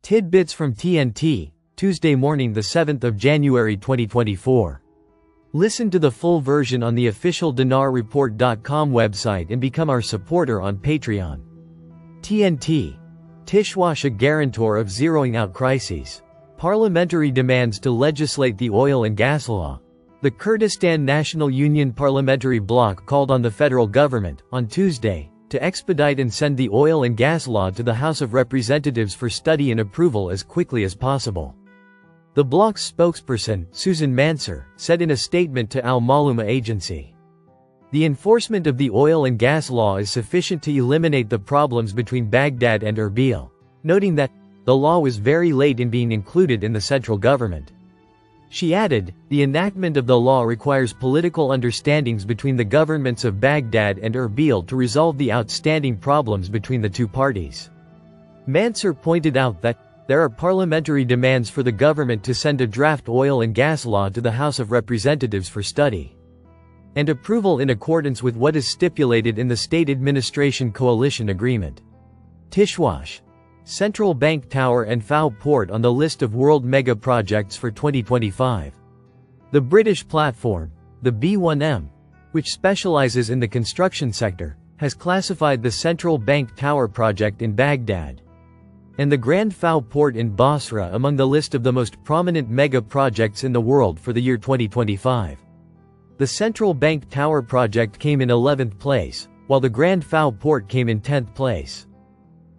Tidbits from TNT, Tuesday morning the 7th of January 2024. Listen to the full version on the official dinarreport.com website and become our supporter on Patreon. TNT. Tishwash a guarantor of zeroing out crises. Parliamentary demands to legislate the oil and gas law. The Kurdistan National Union parliamentary bloc called on the federal government, on Tuesday, to expedite and send the oil and gas law to the House of Representatives for study and approval as quickly as possible. The bloc's spokesperson, Susan Mansur, said in a statement to Al Maluma agency. The enforcement of the oil and gas law is sufficient to eliminate the problems between Baghdad and Erbil, noting that the law was very late in being included in the central government. She added, the enactment of the law requires political understandings between the governments of Baghdad and Erbil to resolve the outstanding problems between the two parties. Mansur pointed out that there are parliamentary demands for the government to send a draft oil and gas law to the House of Representatives for study and approval in accordance with what is stipulated in the State Administration Coalition Agreement. Tishwash. Central Bank Tower and FAO Port on the list of world mega projects for 2025. The British platform, the B1M, which specializes in the construction sector, has classified the Central Bank Tower project in Baghdad and the Grand FAO Port in Basra among the list of the most prominent mega projects in the world for the year 2025. The Central Bank Tower project came in 11th place, while the Grand FAO Port came in 10th place.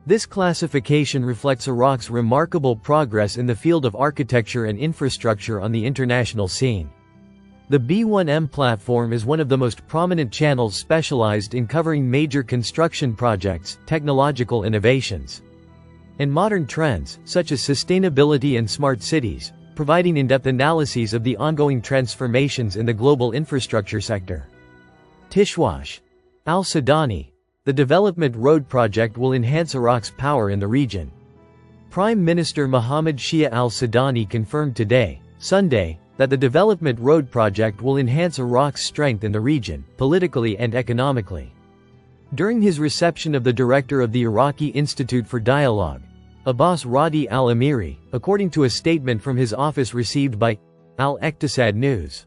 This classification reflects Iraq's remarkable progress in the field of architecture and infrastructure on the international scene. The B1M platform is one of the most prominent channels specialized in covering major construction projects, technological innovations, and modern trends, such as sustainability and smart cities, providing in-depth analyses of the ongoing transformations in the global infrastructure sector. Tishwash. Al-Sudani. The Development Road project will enhance Iraq's power in the region. Prime Minister Mohammed Shia al-Sudani confirmed today, Sunday, that the Development Road project will enhance Iraq's strength in the region, politically and economically. During his reception of the director of the Iraqi Institute for Dialogue, Abbas Radi al-Amiri, according to a statement from his office received by Al-Iqtisad News.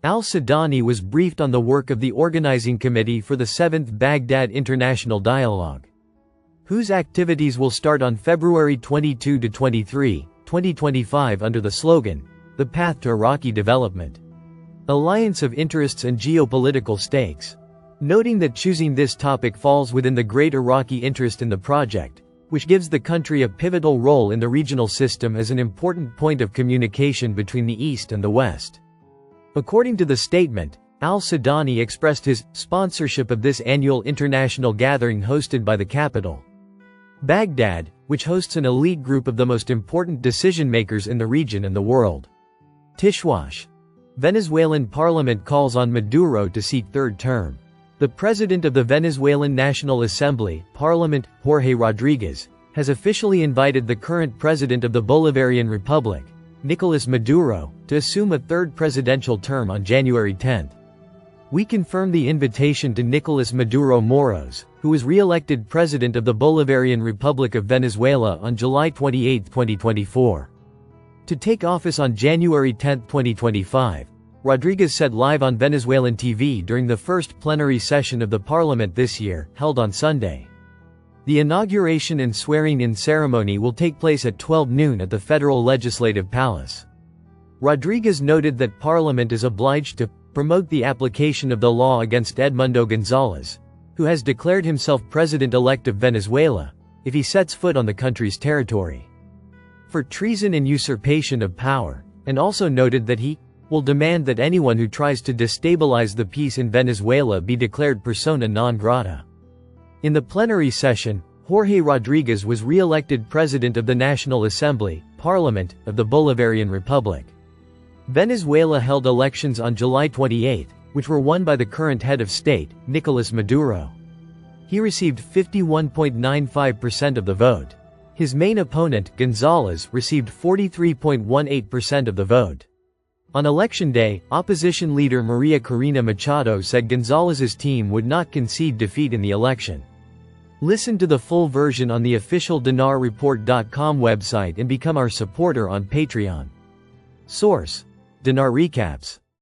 Al-Sudani was briefed on the work of the organizing committee for the 7th Baghdad International Dialogue, whose activities will start on February 22–23, 2025 under the slogan, The Path to Iraqi Development. Alliance of Interests and Geopolitical Stakes. Noting that choosing this topic falls within the great Iraqi interest in the project, which gives the country a pivotal role in the regional system as an important point of communication between the East and the West. According to the statement, Al-Sudani expressed his sponsorship of this annual international gathering hosted by the capital, Baghdad, which hosts an elite group of the most important decision-makers in the region and the world. Tishwash. Venezuelan parliament calls on Maduro to seek third term. The president of the Venezuelan National Assembly, Parliament, Jorge Rodriguez, has officially invited the current president of the Bolivarian Republic, Nicolas Maduro, to assume a third presidential term on January 10. We confirm the invitation to Nicolas Maduro Moros, who was re-elected president of the Bolivarian Republic of Venezuela on July 28, 2024. To take office on January 10, 2025, Rodriguez said live on Venezuelan TV during the first plenary session of the parliament this year, held on Sunday. The inauguration and swearing-in ceremony will take place at 12 noon at the Federal Legislative Palace. Rodriguez noted that Parliament is obliged to promote the application of the law against Edmundo Gonzalez, who has declared himself president-elect of Venezuela, if he sets foot on the country's territory, for treason and usurpation of power, and also noted that he will demand that anyone who tries to destabilize the peace in Venezuela be declared persona non grata. In the plenary session, Jorge Rodriguez was re-elected president of the National Assembly, Parliament, of the Bolivarian Republic. Venezuela held elections on July 28, which were won by the current head of state, Nicolas Maduro. He received 51.95% of the vote. His main opponent, Gonzalez, received 43.18% of the vote. On election day, opposition leader Maria Corina Machado said Gonzalez's team would not concede defeat in the election. Listen to the full version on the official dinarreport.com website and become our supporter on Patreon. Source: Dinar Recaps.